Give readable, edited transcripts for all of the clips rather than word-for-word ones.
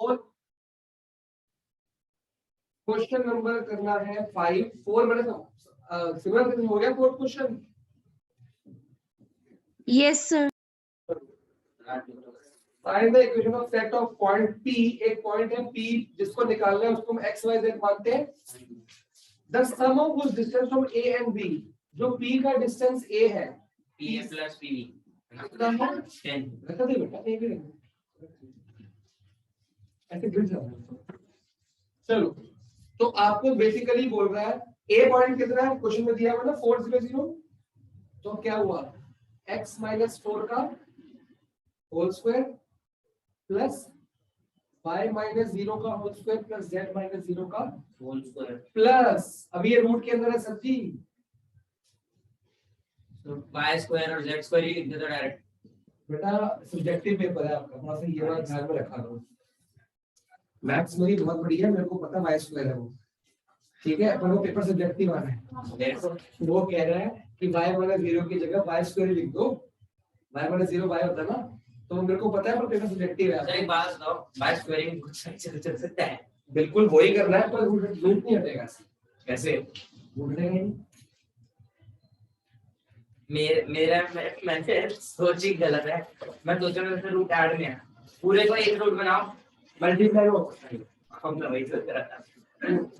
और question number करना है 5 4 मैंने सिमिलर हो गया fourth question. Yes sir. Find the equation of set of point P। एक पॉइंट है P जिसको निकालना है, उसको हम x y z मानते हैं। द सम ऑफ उस distance from A and B, जो P का डिस्टेंस A है, PA plus PB कितना है 10। रखा दे बेटा, नहीं भी ऐसे गिर जाता। चलो, तो आपको बेसिकली बोल रहा है A पॉइंट कितना है, क्वेश्चन में दिया हुआ ना 4 0 0, तो क्या हुआ x - 4 का होल स्क्वायर प्लस y - 0 का होल स्क्वायर प्लस z - 0 का होल स्क्वायर। प्लस, अभी ये रूट के अंदर है सब्जी, तो y स्क्वायर और z स्क्वायर ही लिख देता डायरेक्ट। बेटा सब्जेक्टिव पेपर है आपका, थोड़ा सा ये बात ध्यान में रखा करो। मैथ्स मेरी बहुत बढ़िया है, मेरे को पता y स्क्वायर है वो, ठीक है, पर वो पेपर सब्जेक्टिव आ रहा है। वो कह रहा है कि y - 0 की जगह y स्क्वायर लिख दो, y - 0 y होता है ना, तो मेरे को पता है पर पेपर सब्जेक्टिव है। सर एक बात बताओ, y स्क्वायरिंग कुछ चल सकता है? बिल्कुल वही करना है, पर रूट नहीं हटेगा। कैसे? रूट नहीं, मैंने सोची गलत है। मैं सोचा मैं रूट ऐड में है, पूरे को एक रूट बनाओ, मल्टीप्लाई हम तो वही सोच रहा था।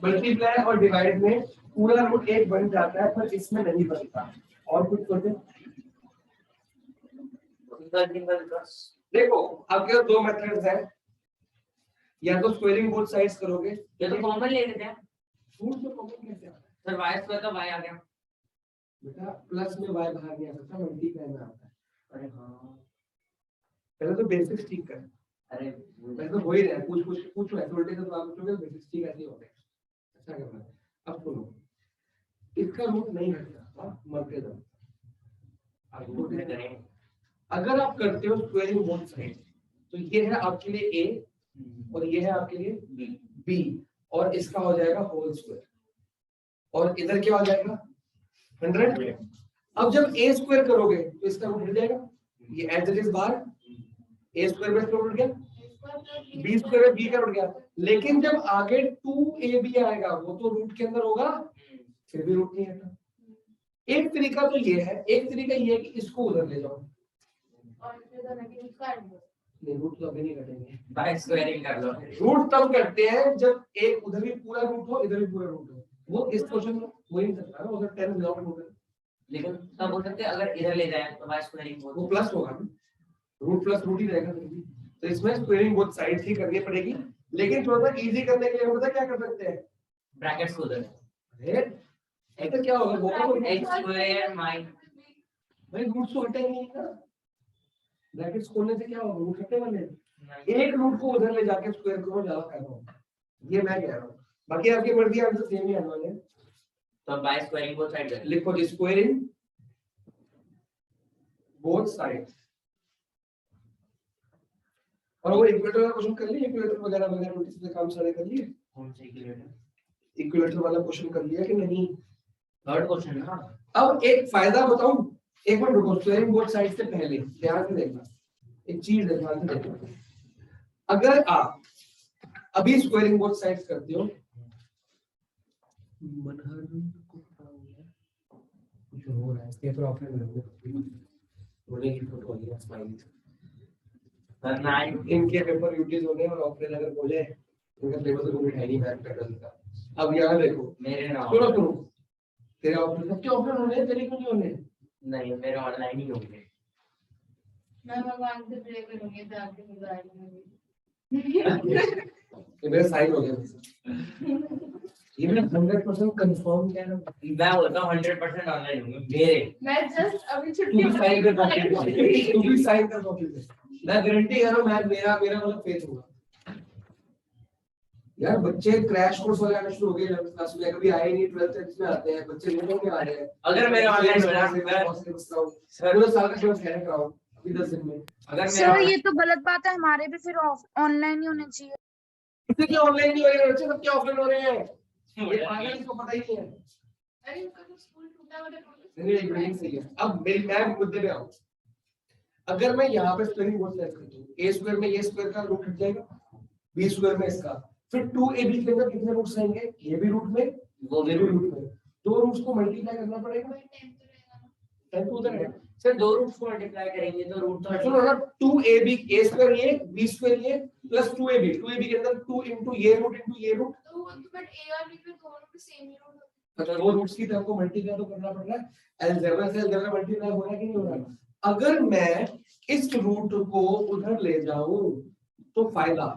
मल्टीप्लाई और डिवाइड में पूरा रूट एक बन जाता है, पर इसमें नहीं बनता। और कुछ सोचे? देखो आपके पास दो मेथड्स हैं, या तो स्क्वायरिंग बोथ साइड्स करोगे, ये तो कॉमन ले लेते हैं। रूट तो कॉमन कैसे आता है सर y स्क्वायर का y आ गया बेटा, प्लस में y बाहर नहीं आ सकता, मल्टीप्लाई में आता है। अरे हाँ, पहले तो बेसिक्स ठीक कर। अरे मैं तो हो ही रहा है, पूछ अथॉरिटी से, तो आप पूछोगे बेसिक्स ठीक ऐसे ही होते हैं। अच्छा कर रहा है। अब सुनो, इसका रूट नहीं घटता, मरते दम आप रूट नहीं करेंगे। अगर आप करते हो स्क्वायरिंग बोथ साइड, तो ये है आपके लिए a और ये है आपके लिए b, और इसका हो जाएगा होल स्क्वायर, और इधर क्या हो जाएगा 100। अब जब a स्क्वायर करोगे तो इसका रूट हट जाएगा, ये एज इट इज बाहर, a स्क्वायर में रूट गया, b स्क्वायर में b का रूट गया। लेकिन जब आगे 2ab आएगा, वो तो रूट के अंदर होगा, फिर भी रूट नहीं हटा। एक तरीका तो ये है, एक तरीका ये है कि इसको उधर ले जाओ, नहीं रूट तो अभी नहीं कटेंगे, y स्क्वायरिंग कर लो। रूट तब करते हैं जब एक उधर भी पूरा रूट हो, इधर भी पूरा रूट हो। वो इस क्वेश्चन में हो ही नहीं सकता ना, उधर 10 विदाउट रूट है। लेकिन तब हो सकते हैं अगर इधर ले जाए तो y स्क्वायरिंग वो प्लस होगा ना, रूट प्लस रूट ही रहेगा फिर भी। तो इसमें स्क्वायरिंग बोथ साइड्स ही करनी पड़ेगी, लेकिन थोड़ा सा इजी करने के लिए हम पता क्या कर सकते हैं, ब्रैकेट्स को उधर। अरे ऐसा क्या होगा, वो तो x स्क्वायर माइनस भाई रूट तो हटेंगे नहीं ना, ब्रैकेट्स खोलने से क्या होगा, रूट हटने वाले हैं। एक रूट को उधर ले जाके स्क्वायर करो, ज्यादा फायदा होगा, ये मैं कह रहा हूँ। बाकी आपकी मर्जी, आंसर सेम ही आने वाले हैं। तो by स्क्वायरिंग बोथ साइड लिखो जी, स्क्वायरिंग बोथ साइड्स। और वो इक्वेटर वाला क्वेश्चन कर लिए, इक्वेटर वगैरह वगैरह नोटिस पे काम सारे कर लिए। कौन सा इक्वेटर? इक्वेटर वाला क्वेश्चन कर लिया कि नहीं? थर्ड क्वेश्चन है ना। अब एक फायदा बताऊं, एक मिनट रुको, स्क्वायरिंग बोथ साइड्स से पहले ध्यान से देखना, एक चीज ध्यान से देखना। अगर आप अभी स्क्वायरिंग बोथ साइड्स करते हो, कुछ हो रहा है पेपर ऑफलाइन में बोले की फोटो है स्माइली, करना है इनके पेपर यूटीज होने और ऑफलाइन अगर बोले इनका पेपर तो कोई है नहीं मैथ पैटर्न का। अब यहाँ देखो, मेरे ना सुनो सुनो, तेरे ऑफलाइन सबके ऑफलाइन होने, तेरे क्यों नहीं होने? नहीं, मेरे ऑनलाइन ही होंगे। मैं भगवान से प्रे करूंगी ताकि मुझे ये मेरा साइन हो गया, ये मैं 100% कंफर्म कह रहा हूं। मैं होता हूं 100% ऑनलाइन होंगे मेरे। मैं जस्ट अभी तू छुट्टी भी साइन कर कॉपी पे, तू भी साइन कर कॉपी पे, मैं गारंटी कर रहा हूं, मैं मेरा मेरा मतलब फेथ होगा यार। बच्चे क्रैश कोर्स वाले आना शुरू हो गए 11th क्लास में, कभी आए नहीं, 12th में आते हैं बच्चे, लेटों में आ रहे हैं। अगर मेरे ऑनलाइन हो जाए सर पूरा साल का सिलेबस है कराओ अभी 10 दिन में। अगर सर मेरा ये तो गलत बात है, हमारे भी फिर ऑनलाइन ही होने चाहिए। किसी के ऑनलाइन नहीं हो रहे बच्चे, सबके ऑफलाइन हो रहे हैं, ये पागल, इसको पता ही नहीं है। अरे उनका तो स्कूल टूटा वाला नहीं नहीं बिल्डिंग सही है। अब मेरी मैं मुद्दे पे आऊं, अगर मैं यहाँ पे स्क्वायरिंग बोथ साइड करता हूँ, a स्क्वायर में a स्क्वायर का रूट हट जाएगा, बी स्क्वायर में इसका, फिर 2ab के अंदर कितने रूट्स आएंगे, ये भी रूट में वो भी ये भी रूट में, दो रूट्स को मल्टीप्लाई करना पड़ेगा, कोई टेंथ रहेगा ना। 10 तो उधर है। सर दो रूट्स को मल्टीप्लाई करेंगे तो रूट तो सुनो ना, 2ab a स्क्वायर ये b स्क्वायर ये प्लस 2ab के अंदर 2 into ये रूट into ये रूट, तो बट ए और बी पे दोनों पे सेम ही रूट होते मतलब वो रूट्स की तरफ को मल्टीप्लाई तो करना पड़ रहा है, अलजेब्रा से अलजेब्रा मल्टीप्लाई हो रहा है कि नहीं हो रहा है। अगर मैं इस रूट को उधर ले जाऊं तो फायदा,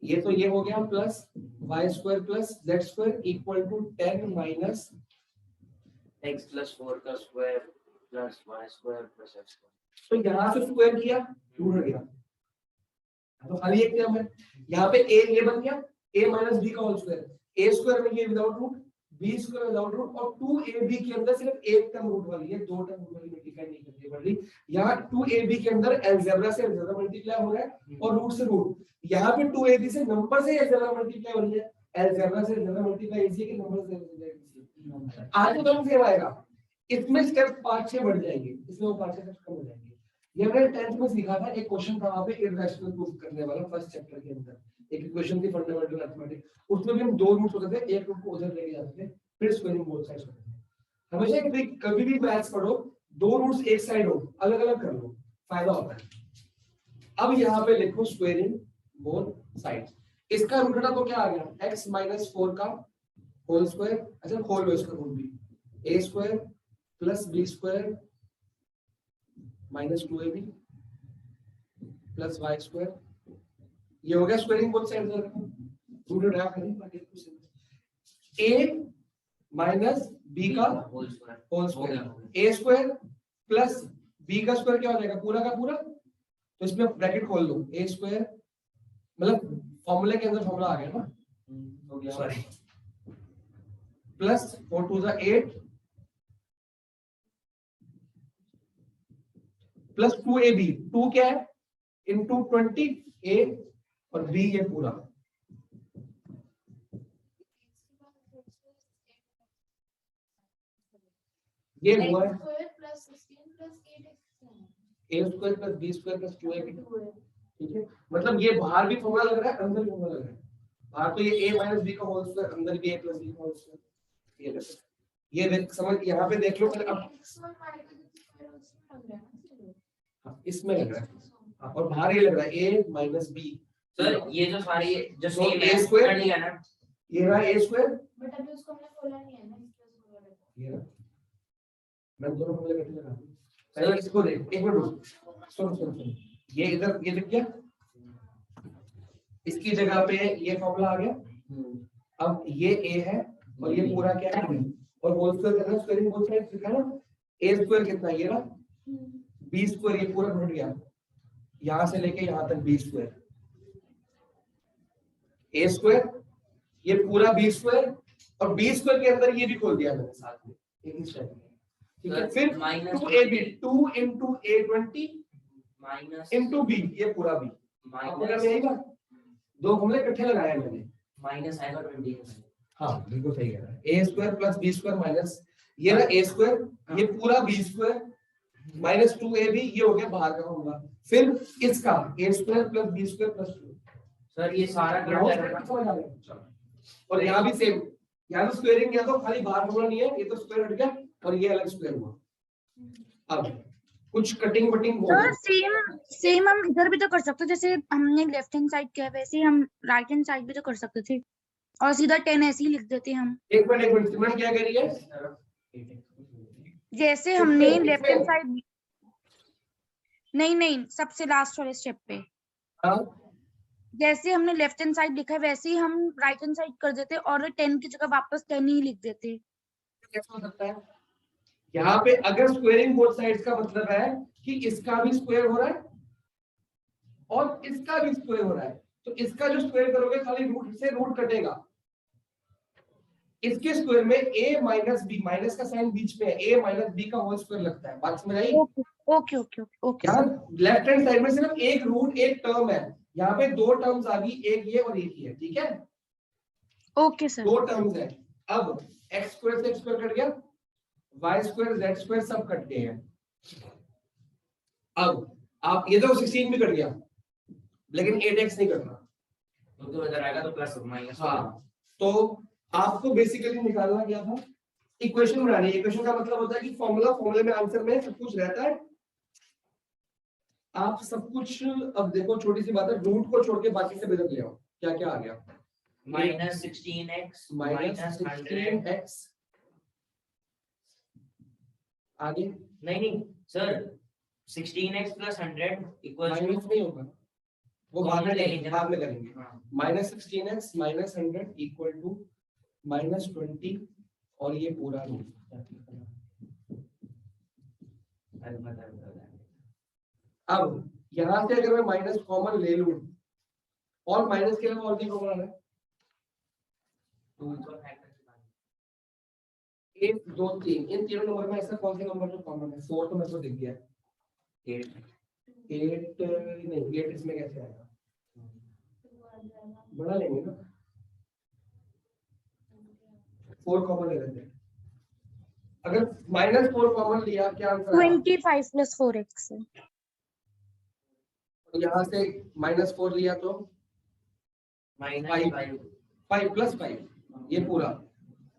ये तो ये हो गया plus y square plus z square equal to 10 minus x plus 4 का square plus y square plus x square. तो यहाँ से स्क्वायर किया रूट हट गया, तो खाली एक टर्म है यहाँ पे a ये बन गया a माइनस b का होल स्क्वायर, a स्क्वायर में ये without root b square without root और 2ab के अंदर सिर्फ एक टर्म रूट वाली है, दो टर्म रूट वाली मल्टीप्लाई नहीं करनी पड़ रही। यहाँ 2ab के अंदर अलजेब्रा से अलजेब्रा मल्टीप्लाई हो रहा है और रूट से रूट, यहाँ पे 2ab से नंबर से अलजेब्रा मल्टीप्लाई हो रही है, अलजेब्रा से अलजेब्रा मल्टीप्लाई इजी है कि नंबर से अलजेब्रा इजी है। आगे तो सेम आएगा, इसमें स्टेप 5-6 बढ़ जाएंगे, इसमें वो 5-6 स्टेप कम हो जाएंगे। ये हमने 10th में सीखा था, एक क्वेश्चन था वहां पे इररेशनल प्रूफ करने वाला फर्स्ट चैप्टर के अंदर, एक इक्वेशन थी फंडामेंटल मैथमेटिक्स, उसमें भी हम दो रूट्स होते थे, एक रूट को उधर लेके जाते थे फिर स्क्वायरिंग बोथ साइड्स होते थे। हमेशा कभी भी मैथ्स पढ़ो दो रूट्स एक साइड हो अलग अलग कर लो, फायदा होता है। अब यहाँ पे लिखो स्क्वायरिंग बोथ साइड्स, इसका रूट हटा तो क्या आ गया x माइनस 4 का होल स्क्वायर, अच्छा होल लो इसका रूट भी a square plus b square minus 2ab plus y square, ये हो गया स्क्वायरिंग बोथ साइड्स, रूट हटा करें a माइनस b का whole square whole square, a square plus b का स्क्वायर क्या हो जाएगा पूरा का पूरा, तो इसमें ब्रैकेट खोल लो a स्क्वायर, मतलब फॉर्मूले के अंदर फॉर्मूला आ गया ना, हो गया sorry, plus 4 to the 8 plus 2ab, 2 क्या है इनटू 20 a और b ये पूरा, ये हुआ है square plus 16 plus 8 a square plus b square plus 2ab, ठीक है। मतलब ये बाहर भी फॉर्मूला लग रहा है अंदर भी फॉर्मूला लग रहा है, बाहर तो ये a माइनस b का होल स्क्वायर, अंदर भी a प्लस b का होल स्क्वायर, ये लग रहा है। ये देख समझ यहाँ पे देख लो, अब इसमें लग रहा है और बाहर ये लग रहा है a माइनस b, सर ये जो सारी जो तो सेम a है स्क्वायर कर लिया ना, ये रहा a स्क्वायर, बट अभी उसको हमने खोला नहीं है ना, इसलिए बोल रहे थे। ये रहा, मैं दोनों फॉर्मूले इकट्ठे लगा दूं, पहले इसको देख, एक मिनट रुक, सुन, ये इधर ये दिख गया, इसकी जगह पे ये फॉर्मूला आ गया, अब ये a है और ये पूरा क्या है और होल स्क्वायर करना, स्क्वायरिंग बोथ साइड्स लिखा ना, a स्क्वायर कितना ये रहा, b स्क्वायर ये पूरा घट गया यहां से लेके यहां तक b स्क्वायर, a स्क्वायर ये पूरा b स्क्वायर और b स्क्वायर के अंदर ये भी खोल दिया मैंने साथ में एक ही स्टेप में, ठीक है। फिर minus 2ab 2 into a20 minus into b ये पूरा b, आपको क्या माइनस यही बात, दो फॉर्मूले इकट्ठे लगाए मैंने, माइनस आएगा 20 हाँ बिल्कुल सही कह रहा है, a square plus b square minus ये ना a स्क्वायर ये पूरा b स्क्वायर माइनस 2ab ये हो गया बाहर का फॉर्मूला, फिर इसका a square plus b square plus 2, sir ये सारा यहाँ कट से जाएगा। समझ आ गया, और यहाँ भी सेम, यहाँ तो स्क्वायरिंग किया तो खाली बाहर फॉर्मूला नहीं है, ये तो स्क्वायर हट गया और ये अलग स्क्वायर हुआ। अब कुछ कटिंग वटिंग हो सर सेम हम इधर भी तो कर सकते, जैसे हमने लेफ्ट हैंड साइड किया वैसे ही हम राइट हैंड साइड भी तो कर सकते थे और सीधा 10 ऐसे ही लिख देते हम, एक मिनट सिमरन क्या कह रही है, जैसे हमने लेफ्ट हैंड साइड, नहीं सबसे लास्ट वाले स्टेप पे हाँ जैसे हमने लेफ्ट हैंड साइड लिखा है वैसे ही हम राइट हैंड साइड कर देते और 10 की जगह वापस 10 ही लिख देते। कैसा हो सकता है, यहाँ पे अगर स्क्वायरिंग बोथ साइड्स का मतलब है कि इसका भी स्क्वायर हो रहा है और इसका भी स्क्वायर हो रहा है, तो इसका जो स्क्वायर करोगे खाली रूट से रूट कटेगा, इसके स्क्वायर में a माइनस बी, माइनस का साइन बीच में है, a माइनस बी का होल स्क्वायर लगता है, बात समझ आई। ओके ओके ओके यहाँ लेफ्ट हैंड साइड में सिर्फ एक रूट एक टर्म है, यहाँ पे दो टर्म्स आ गई, एक ये और एक ये, ठीक है ओके सर, दो टर्म्स है। अब x स्क्वायर से x स्क्वायर कट गया, y स्क्वायर z स्क्वायर सब कट गए हैं। अब आप ये तो 16 भी कट गया लेकिन 8x नहीं कट रहा, तो इधर आएगा तो प्लस माइनस। हाँ, तो आपको बेसिकली निकालना क्या था, इक्वेशन बनानी है। इक्वेशन का मतलब होता है कि फॉर्मूले में आंसर में सब कुछ रहता है। आप सब कुछ, अब देखो छोटी सी बात है, रूट को छोड़ के बाकी से बदल ले आओ। क्या क्या आ गया, माइनस 16x माइनस 100 आगे नहीं sir 16x plus 100 equals minus नहीं होगा, वो बाद में ले करेंगे, लीजिए। बाद में करेंगे। Minus 16x minus 100 equal to minus 20 और ये पूरा रूट। अब यहां से अगर मैं माइनस कॉमन ले लूं, और माइनस के अलावा और क्या कॉमन आ रहा है, 1 2 3, इन तीनों नंबर में ऐसा कौन सा नंबर जो कॉमन है? 4 तो मेरे को दिख गया, 8 नहीं, 8 इसमें कैसे आएगा, बड़ा लेंगे ना, 4 कॉमन ले लेते हैं। अगर -4 कॉमन लिया, क्या आंसर आया? 25 + 4x। यहाँ से -4 लिया तो -5 5 + 5, ये पूरा,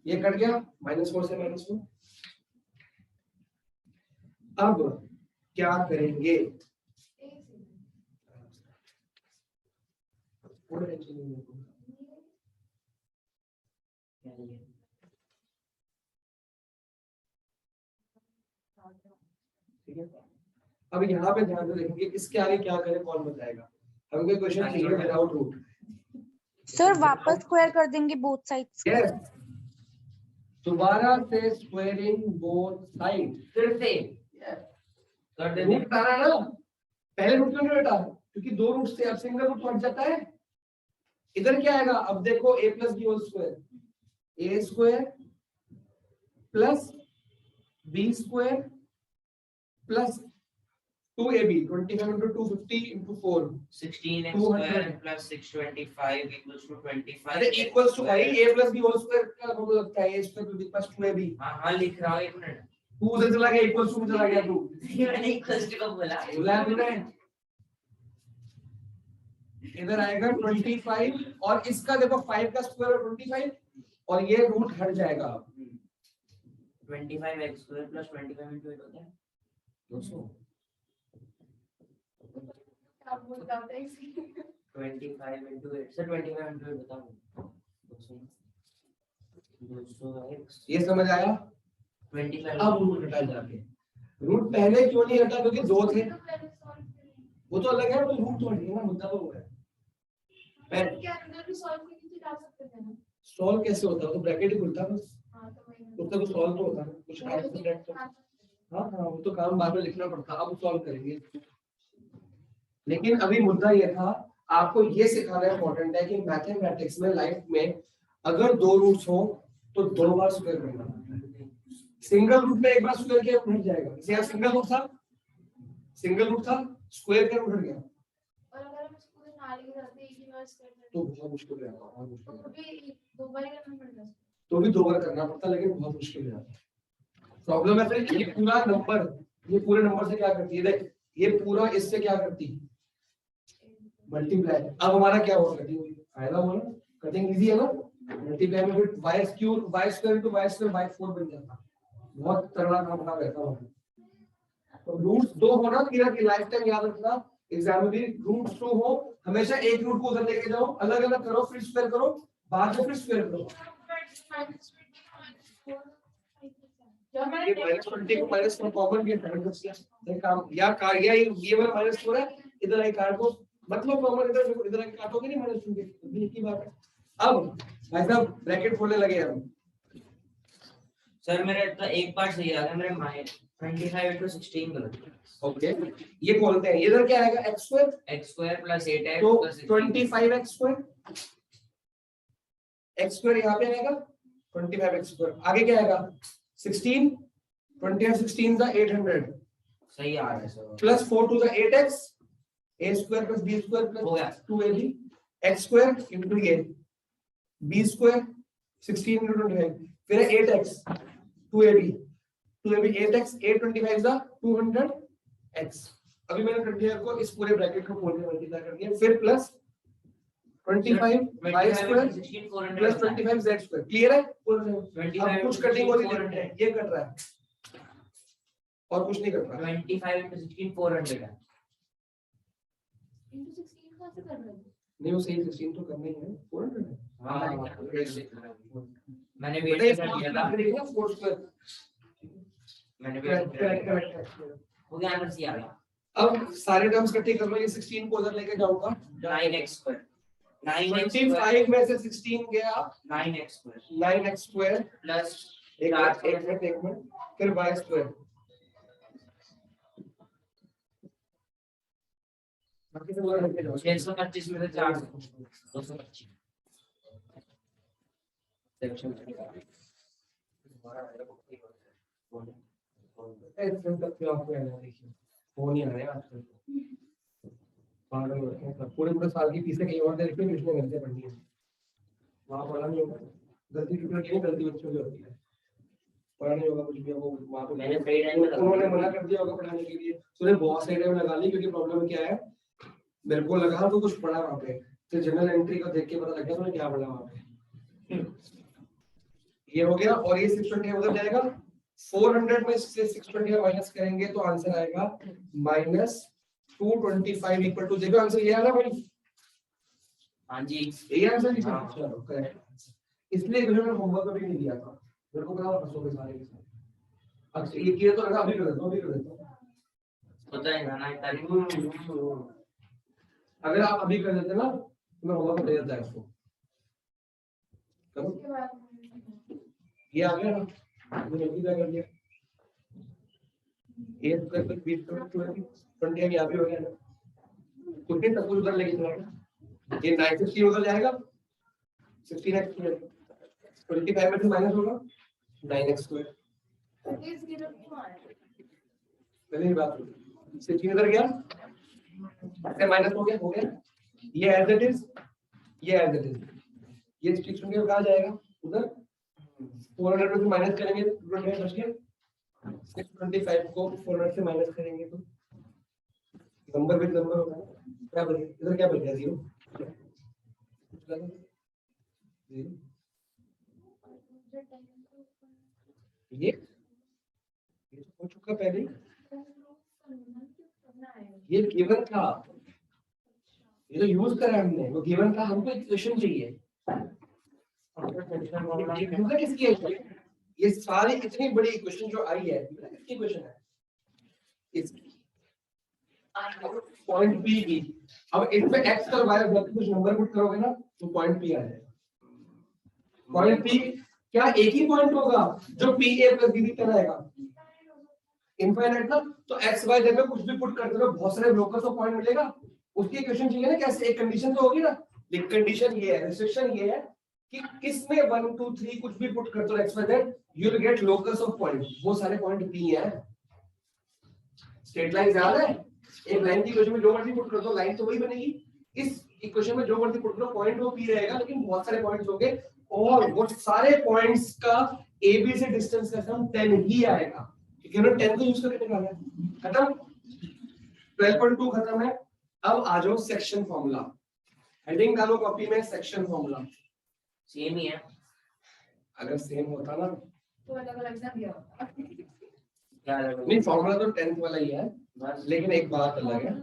ये कट गया, -4 से -4। अब क्या करेंगे, ठीक है। अब यहाँ पे ध्यान से देखेंगे, इसके आगे क्या करें कौन बताएगा, हमको क्वेश्चन चाहिए विदाउट रूट। सर वापस स्क्वायर कर देंगे बोथ साइड्स। यस, दोबारा से स्क्वायरिंग बोथ साइड, फिर से कर देंगे। रूट आ रहा है ना, पहले रूट क्यों नहीं हटा, क्योंकि 2 रूट से अब सिंगल रूट हट जाता है। इधर क्या आएगा, अब देखो a + b whole square, a square plus b square plus 2ab, 25 × 250 × 4, 16x 200 square plus 625 equals to 25। अरे इक्वल्स टू भाई a + b होल स्क्वायर का मतलब लगता है a स्क्वायर + b + 2ab। हाँ लिख रहा हूँ, एक मिनट। 2 उधर चला गया, इक्वल्स टू में चला गया 2, मैंने इक्वल्स टू कब बोला? बोला तूने। इधर आएगा 25 और इसका देखो 5 का स्क्वायर और 25 और ये रूट हट जाएगा। 25x square plus 25 into 8 होता है 200। आप बोल पाते हैं इसी 25 into 8 सर 25 into 8 बताओ 200x ये समझ आया। 25 अब रूट हटा जाके, रूट पहले क्यों नहीं हटा, क्योंकि 2 थे, वो तो अलग है, वो रूट तो हट गया ना, मुद्दा तो वो है। क्या अंदर भी सॉल्व करके तो डाल सकते थे ना। सॉल्व कैसे होता है, तो ब्रैकेट ही खुलता है बस, हां तो वही उसका तो सॉल्व तो होता है कुछ कांस्टेंट तो। हाँ हाँ, वो तो काम बाद में लिखना पड़ता, अब सॉल्व करेंगे। लेकिन अभी मुद्दा ये था, आपको ये सिखाना इम्पोर्टेंट है कि मैथमेटिक्स में, लाइफ में अगर 2 रूट्स हो तो 2 बार स्क्वायर करना पड़ता है। सिंगल रूट में एक बार स्क्वायर किया उठ जाएगा, जैसे यहाँ सिंगल रूट था स्क्वायर किया उठ गया, और अगर हम इसको ना लेके जाते एक ही बार स्क्वायर करते तो बहुत मुश्किल हो जाता है, बहुत मुश्किल हो तो जाता है। भी 2 बार ही करना पड़ता है। तो भी 2 बार करना पड़ता है, लेकिन बहुत मुश्किल हो जाता है। प्रॉब्लम है फिर ये पूरा नंबर, ये पूरे नंबर से क्या करती है, देख ये पूरा इससे क्या करती है, मल्टीप्लाई। अब हमारा क्या होगा, कटिंग हुई, फायदा हुआ ना, कटिंग इजी है ना। मल्टीप्लाई में फिर y cube y square into y square by 4 बन जाता, बहुत तगड़ा काम का रहता है। तो रूट्स 2 होना कि लाइफ टाइम याद रखना, एग्जाम में भी रूट्स 2 हो, हमेशा एक रूट को उधर लेके जाओ, अलग अलग करो, फिर स्क्वायर करो, बाद में फिर स्क्वायर करो। ये -20 को -4 कॉमन के काम या ये वाला -4 है, इधर आई काट दो, मतलब कॉमन इधर आई काटोगे नहीं, -2 के एक ही बात है। अब भाई साहब ब्रैकेट खोलने लगे हम। सर मेरे तो एक पार्ट सही आ गया, मेरे -25 into 16 गलत। ओके, ये खोलते हैं, इधर क्या आएगा x square, x square plus 8x तो plus 16। 25x स्क्वायर यहाँ पे आएगा, 25x स्क्वायर, आगे क्या आएगा 16, 20 16 दा 800 सही आ रहा है sir. Plus 4 to the 8x, a square plus b square हो गया। Plus 2ab, x square into ये b स्क्वायर 16 into 25, फिर 8x 2ab 8x 825 दा 200x। अभी मैंने 25 को इस पूरे ब्रैकेट को खोल के मल्टीप्लाई कर दिया, फिर plus 25 y square 16 400 plus 25 z square clear है? अब 25 कुछ कटिंग हो रही है, ये कट रहा है और कुछ नहीं कट रहा। 25 into 16 400 है। into 16 कहाँ से कर रहे हो? नहीं वो सही 16 तो करना ही है 400 है। मैंने बेटा वेट ये कर दिया था, देखना 4 स्क्वायर मैंने वेट कर दिया करेक्ट। हो गया, आंसर सी आ गया। अब सारे टर्म्स इकट्ठे कर लो, ये 16 को उधर लेके जाऊंगा 9x स्क्वायर 9x 25 में से 16 गया 9x square 9x square plus एक मिनट फिर y स्क्वायर बाकी सब उधर लेके जाओ 625 में से 4 225 फोन ही आ रहा है आजकल पागल हो रखे हैं सब, पूरे साल की फीसें कहीं और दे रखी है, इसमें गलतियां पढ़नी है वहाँ पढ़ा नहीं होगा, गलती टीचर की नहीं, गलती बच्चों की होती है, पढ़ा नहीं होगा कुछ भी, वो वहाँ पे मैंने सही टाइम में लगा उन्होंने मना कर दिया होगा पढ़ाने के लिए, तूने बहुत सही टाइम लगा ली, क्योंकि प्रॉब्लम क्या है मेरे को लगा तो कुछ पढ़ा वहाँ पे, तो जनरल एंट्री को देख के पता लग गया तूने क्या पढ़ा वहाँ पे। ये हो गया और ये 620 उधर जाएगा, 400 में से 620 माइनस करेंगे तो आंसर आएगा -225 इक्वल टू, देखो आंसर ये आ रहा भाई, हाँ जी ये आंसर लिखा हाँ। चलो करेक्ट, इसलिए मैंने होमवर्क भी नहीं दिया था, मेरे को पता फंसोगे सारे के सारे। अब ये किया तो लगा, अभी कर देता हूं, अभी कर देता हूं। पता है ना इतना अगर आप अभी कर देते ना तो मैं होमवर्क दे देता है इसको, करो उसके बाद ये आ गया ना, मैंने जल्दी क्या कर दिया, ये कर कर 20 कर 20 यहाँ पे हो गया ना, कुछ नहीं सब कुछ उधर लेके चला, ये 960 उधर जाएगा 16x स्क्वायर 25 में से माइनस होगा 9x स्क्वायर, इस गिरो क्यों आया? पहले ही बात हुई 16 उधर गया ऐसे माइनस हो गया ये एज इट इज, ये एज इट इज, ये 16 कहाँ जाएगा उधर, 400 में से माइनस करेंगे तो 25 बच गया, 625 को 400 से माइनस करेंगे तो नंबर विद नंबर होगा, क्या बच गया इधर, क्या बच गया 0 ये तो हो चुका पहले ही, ये गिवन था, ये तो यूज करा हमने, वो गिवन था, हमको इक्वेशन चाहिए, ये किसकी है, ये सारी इतनी बड़ी इक्वेशन जो आई है किसकी इक्वेशन है, इसकी पॉइंट पी की, अब इसमें एक्स और वाई जब कुछ नंबर पुट करोगे ना तो पॉइंट पी आ जाएगा, पॉइंट पी क्या एक ही पॉइंट होगा जो पी ए प्लस बी की तरह आएगा, इनफाइनाइट ना, तो एक्स वाई जब कुछ भी पुट करते हो बहुत सारे लोकस ऑफ पॉइंट मिलेगा, उसकी इक्वेशन चाहिए ना, कैसे एक कंडीशन तो होगी ना, एक कंडीशन ये है, रिस्ट्रिक्शन ये है कि किसमें 1 2 3 कुछ भी पुट करते हो x y z you will get locus of point, वो सारे पॉइंट पी है, स्ट्रेट लाइन याद है, एक लाइन की इक्वेशन में जो मर्जी पुट कर दो लाइन तो वही बनेगी, इस इक्वेशन में जो मर्जी पुट करो पॉइंट वो पी रहेगा, लेकिन बहुत सारे पॉइंट्स होंगे और वो सारे पॉइंट्स का ए बी से डिस्टेंस का सम 10 ही आएगा, क्योंकि हमने 10 को यूज करके निकाला है, खत्म 12.2 खत्म है। अब आ जाओ सेक्शन फॉर्मूला, हेडिंग डालो कॉपी में सेक्शन फॉर्मूला, सेम ही है, अगर सेम होता ना तो अलग अलग ना दिया होता। क्या अलग नहीं, फॉर्मूला तो 10th वाला ही है, बस लेकिन एक बात अलग है,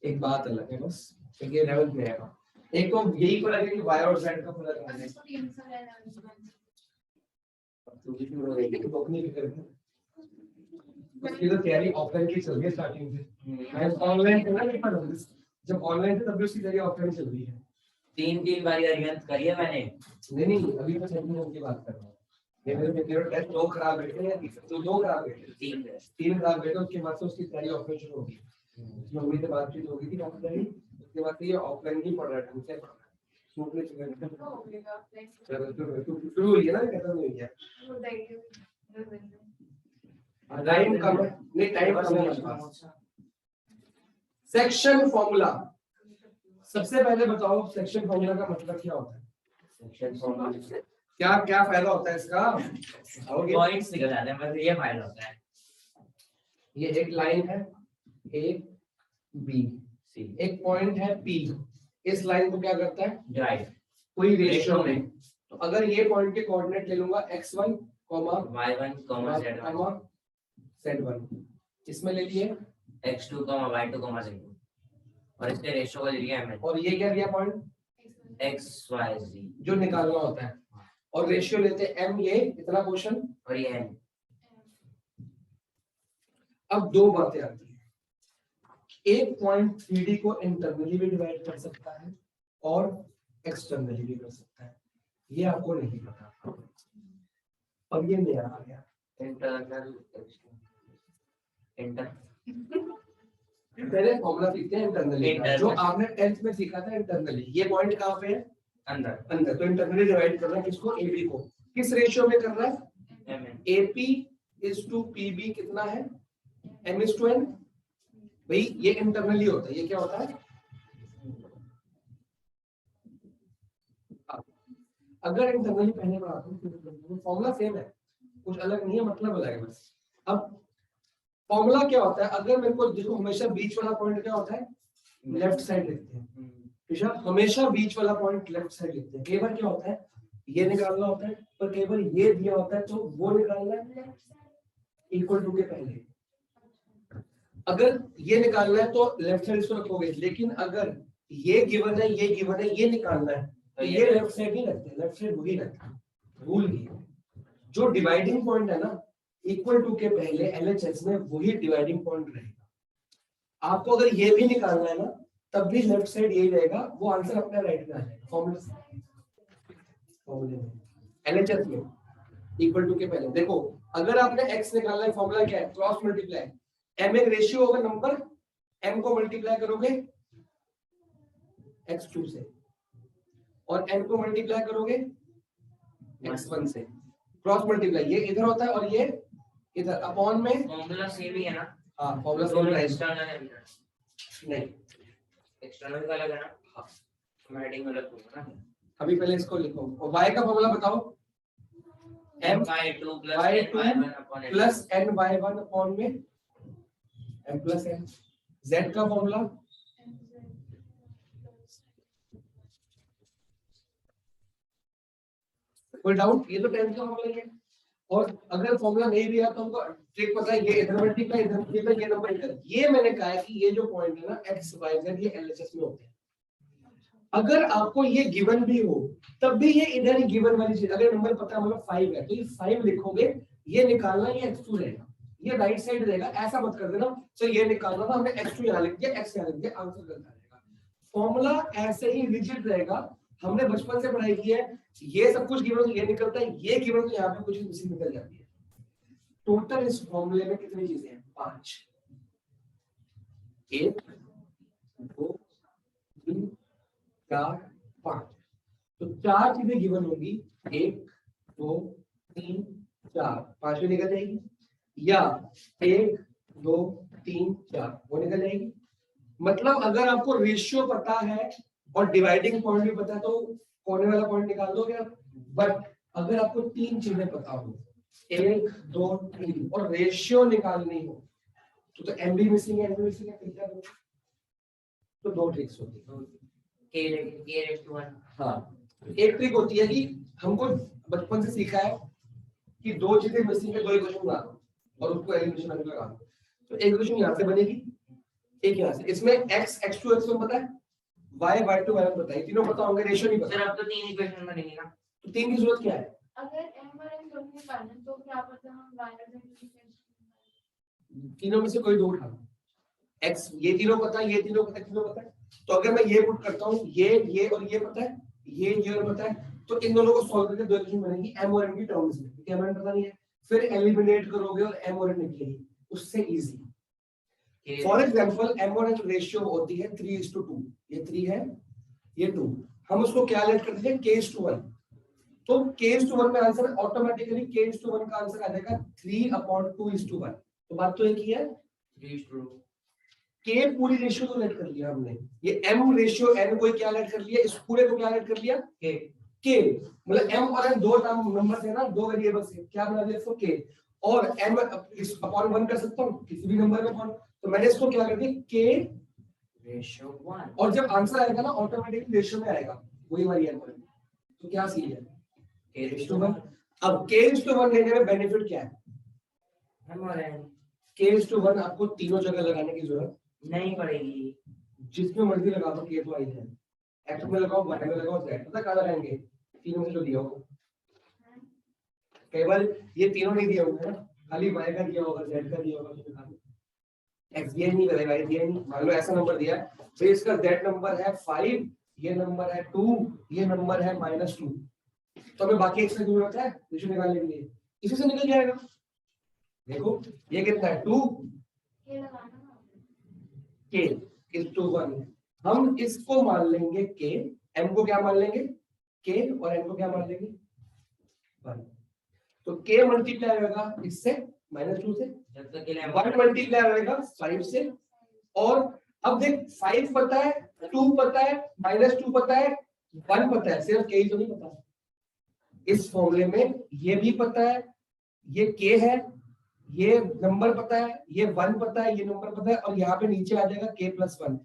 एक बात अलग है बस, क्योंकि 11th में आएगा, एक तो यही फर्क है कि y और z का फर्क है, इसको 300 लेना है। तू भी शुरू हो गई लेकिन रोकने की करके उसकी तो तैयारी ऑफलाइन की चल रही है स्टार्टिंग से, मैं ऑनलाइन करना नहीं पड़ रहा, जब ऑनलाइन थे तब भी उसकी तैयारी ऑफलाइन चल रही है, 3 बार रिवीजन करी है मैंने, नहीं अभी मैं सेकंड की बात कर रहा हूँ, ये मेरे टेस्ट 2 खराब बैठे हैं, तो 2 खराब बैठे, 3 खराब बैठे, उसके बाद से उसकी तैयारी ऑफलाइन शुरू होगी, उसमें उम्मीद से बातचीत होगी थी ऑफलाइन, उसके बाद से ये ऑफलाइन ही पढ़ रहा है, ढंग से पढ़ रहा है, स्मूथली चल रहा है, हो गया नेक्स्ट चलो शुरू हुई है ना, खत्म नहीं हुई है, वो देखिए टाइम कम है, नहीं टाइम कम है मेरे पास। सेक्शन फॉर्मूला, सबसे पहले बताओ सेक्शन फॉर्मूला का मतलब क्या होता है, सेक्शन फॉर्मूला क्या क्या फायदा होता है इसका, बताओगे? पॉइंट्स निकल जाते हैं, बस ये फायदा होता है, ये एक लाइन है ए बी, सी एक पॉइंट है पी, इस लाइन को क्या करता है, डिवाइड कोई रेशियो रेशियो में। तो अगर ये पॉइंट के कोऑर्डिनेट ले लूंगा x1, y1, z1, z1, इसमें ले लिए x2, y2, z2 और इसके रेशियो को ले लिया हमने और ये क्या दिया पॉइंट x y z जो निकालना होता है, और रेशियो लेते हैं m, ये इतना पोर्शन और ये n। अब दो बातें आती हैं, एक पॉइंट 3D को इंटरनली भी डिवाइड कर सकता है और एक्सटर्नली भी कर सकता है, ये आपको नहीं पता। अब ये मेरा आ गया इंटरनल इंटर पहले फॉर्मूला सीखते हैं इंटरनली का, Internal। जो आपने 10th में सीखा था इंटरनली। ये पॉइंट कहाँ पे है, अंदर अंदर। तो इंटरनली डिवाइड कर रहा है किसको, AB को। किस रेशियो में कर रहा है, mn AP is to PB कितना है, M is to N। भाई ये इंटरनली होता है, ये क्या होता है, अगर इंटरनली पहले बढ़ाता हूँ फॉर्मूला सेम है, कुछ अलग नहीं है, मतलब अलग है बस। अब फॉर्मूला क्या होता है, अगर मेरे को देखो हमेशा बीच वाला पॉइंट क्या होता है, लेफ्ट साइड लिखते हैं, हमेशा बीच वाला पॉइंट लेफ्ट साइड लिखते हैं। कई बार क्या होता है, ये निकालना होता है, पर कई बार ये दिया होता है तो वो निकालना है इक्वल टू के पहले। अगर ये निकालना है तो लेफ्ट साइड इसको रखोगे, लेकिन अगर ये गिवन है, ये गिवन है, ये निकालना है तो ये लेफ्ट साइड ही रखते हैं, लेफ्ट साइड वही रखते हैं, भूल गए। जो डिवाइडिंग पॉइंट है ना, इक्वल टू के पहले LHS में वही डिवाइडिंग पॉइंट रहेगा। आपको अगर ये भी निकालना है ना, तब भी लेफ्ट साइड यही रहेगा, वो आंसर अपने राइट में आ जाएगा फॉर्मूले में। LHS में इक्वल टू के पहले देखो, अगर आपने x निकालना है, फॉर्मूला क्या है, क्रॉस मल्टीप्लाई। m एक रेशियो होगा नंबर, m को मल्टीप्लाई करोगे x2 से और n को मल्टीप्लाई करोगे x1 से। क्रॉस मल्टीप्लाई ये इधर होता है और ये इधर, अपॉन में फॉर्मूला सेम ही है ना। हाँ फॉर्मूला सेम है, एक्सटर्नल है नहीं एक्सटर्नल का अलग है ना। हाँ मैं हेडिंग अलग करूंगा ना। अभी पहले इसको लिखो और y का फॉर्मूला बताओ, m y2 plus ny1 upon में m प्लस n। z का फॉर्मूला कोई डाउट, ये तो 10th का फॉर्मूला है। और अगर फॉर्मूला नहीं भी है तो हमको ट्रिक पता है, ये इधर मल्टीप्लाई इधर मल्टीप्लाई, ये नंबर इधर। ये मैंने कहा है कि ये जो पॉइंट है ना x y z, ये LHS में होते हैं। अगर आपको ये गिवन भी हो तब भी ये इधर ही गिवन वाली चीज, अगर नंबर पता है मतलब 5 है तो ये 5 लिखोगे, ये निकालना, ये x2 रहेगा, ये राइट साइड रहेगा। ऐसा मत कर देना सो ये निकालना था, हमने x2 यहाँ लिख दिया, x यहाँ लिख दिया, आंसर गलत आ जाएगा। फॉर्मूला ऐसे ही रिजिड रहेगा, हमने बचपन से पढ़ाई की है। ये सब कुछ गिवन तो ये निकलता है, ये गिवन तो यहाँ पे कुछ मिसिंग निकल जाती है। टोटल इस फॉर्मूले में कितनी चीजें हैं, 5, 1 2 3 4 5। तो 4 चीजें गिवन होगी, 1 2 3 4, 5 निकल जाएगी, या 1 2 3 4 वो निकल जाएगी। मतलब अगर आपको रेशियो पता है और डिवाइडिंग पॉइंट भी पता है तो कोने वाला पॉइंट निकाल दोगे आप। बट अगर आपको 3 चीजें पता हो, 1 2 3 और रेशियो निकालनी हो तो m भी मिसिंग है, n भी मिसिंग है, फिर क्या करोगे? तो 2 ट्रिक्स होती है। हाँ, एक ट्रिक होती है कि हमको बचपन से सीखा है कि 2 चीजें मिसिंग है, 2 इक्वेशन बना दो और उसको एलिमिनेशन में लगा दो। तो एक इक्वेशन यहाँ से बनेगी, एक यहाँ से। इसमें x x2 x1 पता है, y y2 y1 पता है, तीनों पता होंगे, रेशियो नहीं पता। सर अब तो 3 इक्वेशन बनेंगी ना। तो 3 की जरूरत क्या है? अगर m और n दोनों निकालना तो क्या पता हम y और z तीनों में से कोई 2 उठाना। x ये तीनों पता है, ये तीनों पता है, तीनों पता है। तो अगर मैं ये पुट करता हूँ, ये और ये पता है, ये और पता है, तो इन दोनों को सॉल्व करके 2 इक्वेशन बनेगी m और n की टर्म्स में, क्योंकि m पता नहीं है। फिर एलिमिनेट करोगे और m और n निकलेगी, उससे इजी। फॉर एग्जांपल m और n रेशियो होती है 3:2, ये 3 है, ये 2, हम उसको क्या लेट कर देंगे k:1। तो k:1 में आंसर ऑटोमेटिकली k:1 का आंसर आ जाएगा 3/2:1। तो बात तो एक ही है, 3:2 k पूरी रेशियो को लेट कर लिया हमने, ये m रेशियो n को क्या लेट कर लिया, इस पूरे को क्या लेट कर लिया k मतलब m और n 2 टर्म नंबर है ना, 2 वेरिएबल्स है, क्या बना दिया इसको k। और m इस अपॉन 1 कर सकता हूँ किसी भी नंबर में अपॉन, तो मैंने इसको क्या कर दिया k रेशियो 1 और जब आंसर आएगा ना ऑटोमेटिकली रेशियो में आएगा, वही वाली है। तो क्या सी है? k ratio 1। अब k/1 लेने में बेनिफिट क्या है? हमारे k/1 आपको तीनों जगह लगाने की जरूरत नहीं पड़ेगी। जिसमें मर्जी लगा दो, k तो आई है, x में लगाओ, y में लगाओ, z पता कहाँ लगाएंगे? तीनों में जो दिया होगा। केवल ये तीनों नहीं दिया होगा ना, खाली y का दिया होगा, z का दिया होगा, तो दिखा दो। x दिया नहीं, y दिया नहीं। मान लो ऐसा नंबर दिया है, तो इसका z नंबर है 5, ये नंबर है 2, ये नंबर है -2, तो हमें बाकी x का जरूरत है रेशियो निकालने के लिए, इसी से निकल जाएगा। देखो ये कितना है? 2 k/1। हम इसको मान लेंगे k, m को क्या मान लेंगे? k, और n को क्या मान लेंगे? 1। तो k मल्टीप्लाई होगा इससे -2 से, जब तक के लिए 1 मल्टीप्लाई होगा 5 से, और अब देख 5 पता है, 2 पता है, -2 पता है, 1 पता है, सिर्फ k ही तो नहीं पता। इस फॉर्मूले में ये भी पता है, ये k है, ये नंबर पता है, ये 1 पता है, ये नंबर पता है, और यहाँ पे नीचे आ जाएगा k+1।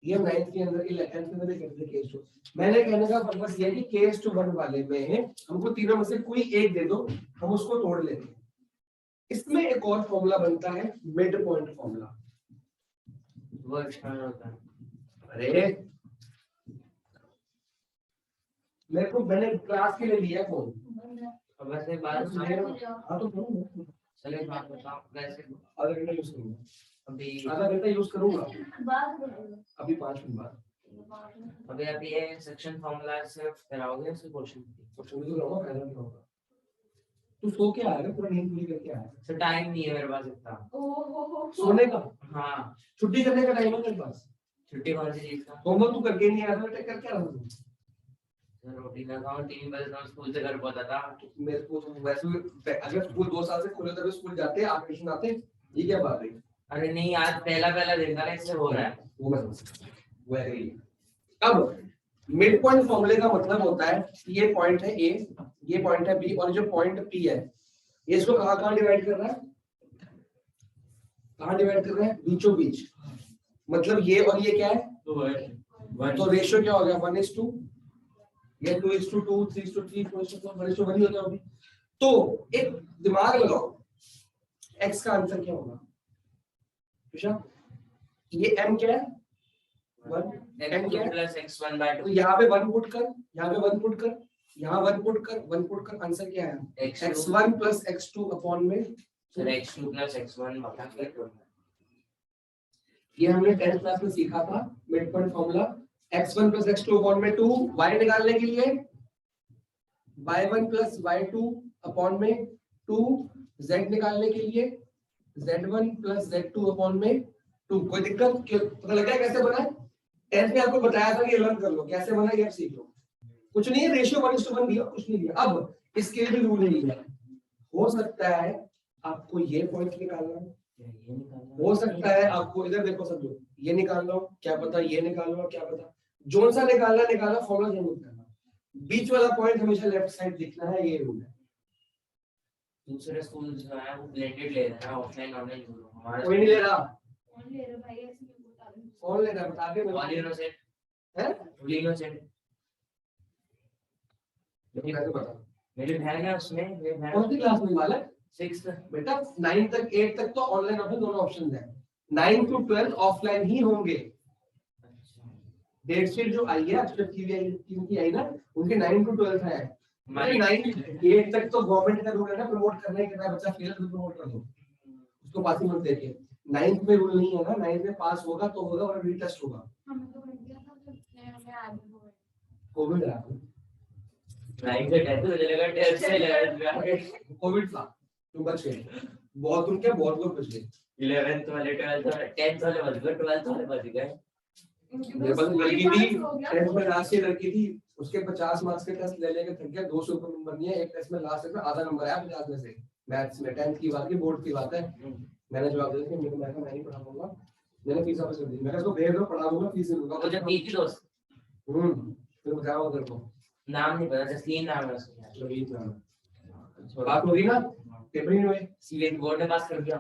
ये 9th के अंदर के 11th के अंदर करते k/2। मैंने कहने का पर्पस ये है कि k/1 वाले में हमको तीनों में से कोई एक दे दो, हम उसको तोड़ लेते हैं। इसमें एक और फॉर्मूला बनता है मिड पॉइंट फॉर्मूला। वो एक्सटर्नल होता है। अरे मेरे को मैंने क्लास के लिए लिया फोन। अब वैसे बात हाँ तो करूँ, चलिए बात बताओ वैसे आधा घंटा यूज करूंगा, अभी आधा घंटा यूज करूंगा, अभी 5 मिनट बाद। अभी आप ये सेक्शन फॉर्मूला से कराओगे उसके क्वेश्चन क्वेश्चन भी तो रहूंगा, फायदा भी होगा। तू सो के आएगा, पूरा नींद पूरी करके आएगा। सर टाइम नहीं है मेरे पास इतना। सोने का? हाँ छुट्टी करने का टाइम है तेरे पास? छुट्टी कौन सी चीज का? होमवर्क तू करके नहीं आया था बेटा, कर क्या रहा तू? सर रोटी ना खाऊं 3 बजे तक स्कूल से घर पहुंचा था। मेरे को तो वैसे भी अगर स्कूल 2 साल से खुले तभी स्कूल जाते, आप ट्यूशन आते, ये क्या बात है? अरे नहीं आज पहला दिन था ना इससे हो रहा है। वो एग्री। अब मिड पॉइंट फॉर्मूले का मतलब होता है कि ये पॉइंट है ए, ये पॉइंट है बी, और जो पॉइंट पी है ये इसको कहाँ डिवाइड कर रहा है? कहाँ डिवाइड कर रहे हैं? बीचों बीच। मतलब ये और ये क्या है? तो रेशियो क्या हो गया? 1:2, ये 2:2, 3:3, 4:4, 1:1 ही होता होगा। तो एक दिमाग लगाओ, x का आंसर क्या होगा? ये m क्या है? 1, m क्या है? Plus x1/2। तो यहाँ पे 1 पुट कर, यहाँ पे 1 पुट कर, यहाँ 1 पुट कर, 1 पुट कर, आंसर क्या है? x1 प्लस x2 अपॉन में सर x2 प्लस x1 बटा ये हमने 10th क्लास में सीखा था mid point formula. x1 plus x2 upon में 2, y निकालने के लिए y1 प्लस y2 अपॉन में 2, z निकालने के लिए z1 प्लस z2 अपॉन में 2। कोई दिक्कत? पता लगा कैसे बना है? 10th में आपको बताया था कि लर्न कर लो कैसे बना, ये आप सीख लो। कुछ नहीं है, रेशियो 1:1 दिया, कुछ नहीं दिया। अब इसके लिए भी रूल नहीं है। हो सकता है आपको ये पॉइंट निकालना हो सकता है आपको इधर देखो सब लोग, ये निकाल लो, क्या पता ये निकाल लो, क्या पता जोन सा निकालना फॉर्मूला चेंज मत करना। बीच वाला पॉइंट हमेशा लेफ्ट साइड दिखना है, ये रूल है। दूसरे स्कूल जो है वो ब्लेंडेड ले रहे हैं, ऑफलाइन ऑनलाइन हमारा कोई नहीं ले रहा। कौन ले रहा भाई? ऐसे नहीं बता रहे। कौन ले रहा है बता दे। ऑल इनोसेंट है इनोसेंट लेकिन ऐसे बता, मेरी बहन है उसमें, मेरी बहन कौन सी क्लास में वाला? 6th बेटा 9 तक 8 तक तो ऑनलाइन ऑफलाइन दोनों ऑप्शन है। 9 to 12 ऑफलाइन ही होंगे। डेटशीट जो आई है अक्षर की आई ना, उनके 9 to 12 है। 9 8 तक तो गवर्नमेंट का रूल है ना, प्रमोट करने के बाद बच्चा फेल तो प्रमोट कर दो, उसको पासिंग मत देके। 9th में रूल नहीं है ना, 9th में पास होगा तो होगा और रीटेस्ट होगा। हमें तो मिल गया था जब मैं आगे हुआ। कोविड आ गया, 9 से 10 मुझे लगा 10 से 11 कोविड था, तुम बच गए। बहुत तुम क्या बहुत लोग बच गए। 11th वाले 12th वाले 10th वाले बच गए, 12th वाले बच गए। मेरे पास लड़की थी 10th में लास्ट ईयर लड़की थी, उसके 50 मार्क्स के टेस्ट ले लेके थक गया, 200 ऊपर नंबर नहीं है। एक टेस्ट में लास्ट में आधा नंबर आया 50 में से, मैथ्स में। 10th की बात की, बोर्ड की बात है। मैंने जवाब दिया कि मैं नहीं पढ़ा पाऊंगा, मैंने फीस वापस कर दी। मैंने उसको भेज दो, पढ़ा दूंगा, फीस नहीं दूंगा। तो जब तीन दोस्त फिर बताओ अगर को नाम नहीं पता, जसलीन नाम है उसका। लवीत नाम है। बात हो रही ना, पेपर ही नहीं हुए, सीवीएस बोर्ड में पास कर दिया।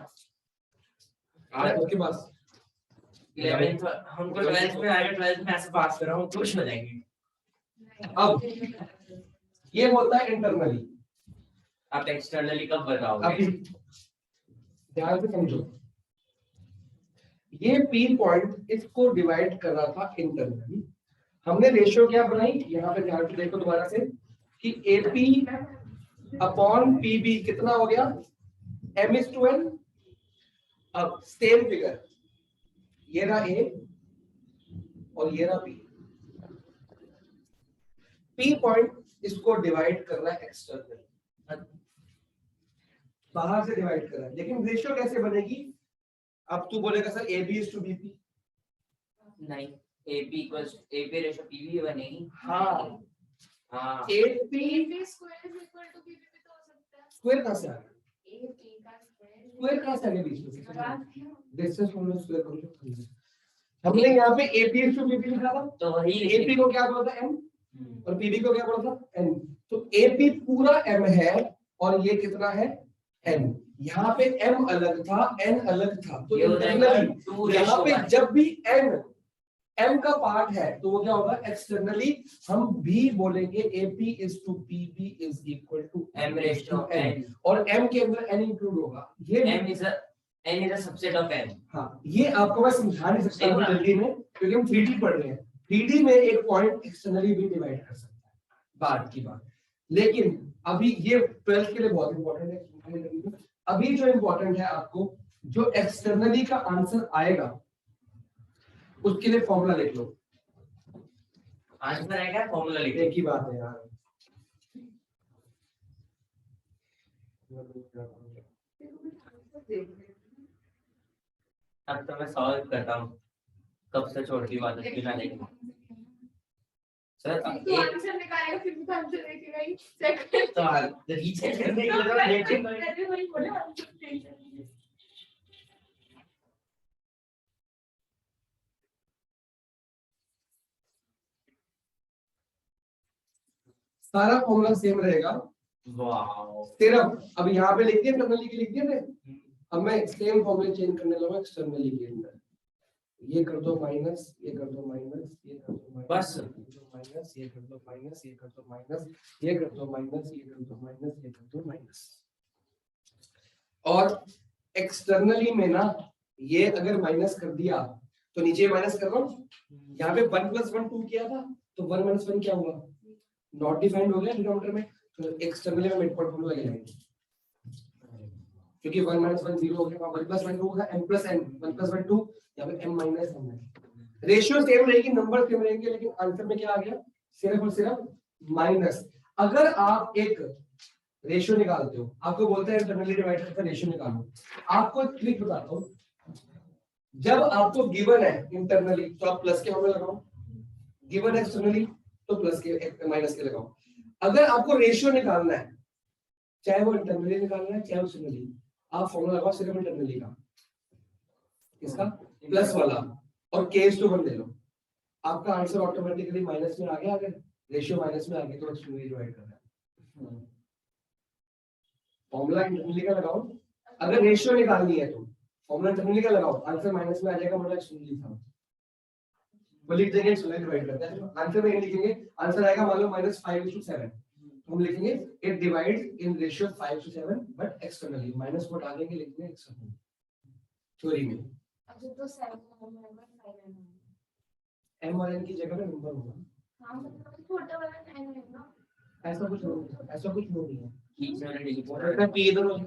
आज उसके पास 11th हमको 12th में आएगा, 12th में ऐसे पास कर रहा हूँ, खुश हो जाएंगे। अब ये होता है इंटरनली। आप एक्सटर्नली कब बताओगे? अभी ध्यान से समझो, ये P पॉइंट इसको डिवाइड कर रहा था इंटरनली। हमने रेशियो क्या बनाई, यहाँ पे ध्यान से देखो दोबारा से कि AP अपॉन PB कितना हो गया, M/N। अब सेम फिगर, ये रहा A और ये रहा B। P पॉइंट इसको डिवाइड कर रहा है एक्सटर्नली, बाहर से डिवाइड कर रहा है, लेकिन रेशियो कैसे बनेगी? अब तू बोलेगा सर AB/BP। नहीं, AP रेशियो PB बनेगी। हाँ हाँ, AP AB square is equal to BB भी तो हो सकता है। स्क्वायर कहाँ से आ गया? AB का स्क्वायर स्क्वायर कहाँ से आ गया बीच में? बात है। डिस्टेंस फॉर्मूला स्क्वायर करो। हमने यहाँ पे AP/BP लिखा था, तो वही AP लिखेंगे। को क्या बोला था M और PB को क्या बोला था N। तो AP पूरा M है और ये कितना है N। यहाँ पे M अलग था, N अलग था, तो ये हो जाएगा internally 2 यहाँ पे ratio 1। जब भी M का पार्ट है तो वो क्या होगा, एक्सटर्नली हम भी बोलेंगे AP/PB is equal to M ratio N। और M के अंदर N इंक्लूड होगा। ये N is a subset of M। हाँ, ये आपको मैं समझा नहीं सकता देखो ना। जल्दी में, क्योंकि हम 3D पढ़ रहे हैं। 3D में एक पॉइंट एक्सटर्नली भी डिवाइड कर सकता है, बात की बात। लेकिन अभी ये 12th के लिए बहुत इंपॉर्टेंट है। अभी जो इंपॉर्टेंट है आपको, जो एक्सटर्नली का आंसर आएगा उसके लिए फॉर्मूला लिख लो। आंसर आएगा, फॉर्मूला लिखो। एक ही बात है यार। अब तो मैं सॉल्व करता हूँ, कब से छोड़ दी बात बिना देखे। सर तू आंसर निकालेगा फिर भी तो आंसर देखेगा ही। सेकंड तो रीचेक करने के लिए तो डेटिंग मैंने वही बोला आंसर टेंशन नहीं। सारा फॉर्मूला सेम रहेगा, वाओ। सिर्फ अब यहाँ पे लिख दिया, इंटरनली के लिख दिए थे। अब मैं सेम फॉर्मूले चेंज करने लगा एक्सटर्नली के अंदर। ये कर दो माइनस, ये कर दो माइनस, ये कर दो माइनस, बस। माइनस, ये कर दो माइनस, ये कर दो माइनस, ये कर दो माइनस, ये कर दो माइनस, ये कर दो माइनस। और एक्सटर्नली में ना, ये अगर माइनस कर दिया तो नीचे माइनस कर रहा हूँ। यहाँ पे 1 + 1 2 किया था, तो 1 - 1 क्या हुआ, नॉट डिफाइंड हो गया डिनोमिनेटर में। तो एक्सटर्नली में मिड पॉइंट फॉर्मूला लगे जाएंगे, क्योंकि 1 - 1 0 हो गया, 1 + 1 होगा, m + n, 1 + 1 2, यहाँ पे m - n है। रेशियो सेम रहेगी, नंबर सेम रहेंगे, लेकिन आंसर में क्या आ गया, सिर्फ और सिर्फ माइनस। अगर आप एक रेशियो निकालते हो, आपको बोलते हैं इंटरनली डिवाइडेड का रेशियो निकालो, आपको एक ट्रिक बताता हूँ। जब आपको गिवन है इंटरनली तो आप प्लस के फॉर्मूला लगाओ, गिवन एक्सटर्नली तो प्लस के माइनस के लगाओ। अगर आपको रेशियो निकालना है, चाहे वो इंटरनली निकालना है चाहे एक्सटर्नली, आप फॉर्मूला लगाओ सिर्फ इंटरनली का, इसका प्लस वाला, और k/1 ले लो, आपका आंसर ऑटोमेटिकली माइनस में आ गया। अगर रेशियो माइनस में आ गया तो एक्सटर्नली डिवाइड कर रहा है। फॉर्मूला इंटरनली का लगाओ, अगर रेशियो निकालनी है तो फॉर्मूला इंटरनली का लगाओ, आंसर माइनस में आ जाएगा, मतलब एक्सटर्नली था वो लिख देंगे, एक्सटर्नली डिवाइड करते हैं। आंसर में लिखेंगे, आंसर आएगा मान लो -5/7, हम लिखेंगे it divides in ratio 5/7 but externally, minus को हटा देंगे, लिखेंगे एक्सटर्नली थ्योरी में। अच्छा तो 7 नंबर 5 m और n की जगह पे नंबर होगा। हां मतलब छोटा वाला 9 है ना। ऐसा कुछ नहीं है। ठीक है, ठीक अगर p इधर हो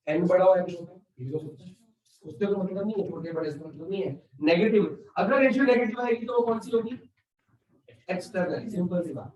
n बड़ा हो m छोटा, ये तो सोचो उससे कोई मतलब नहीं है, छोटे बड़े से मतलब नहीं है। नेगेटिव, अगर रेशियो नेगेटिव आएगी तो वो कौन सी होगी, एक्सटर्नल, सिंपल सी बात।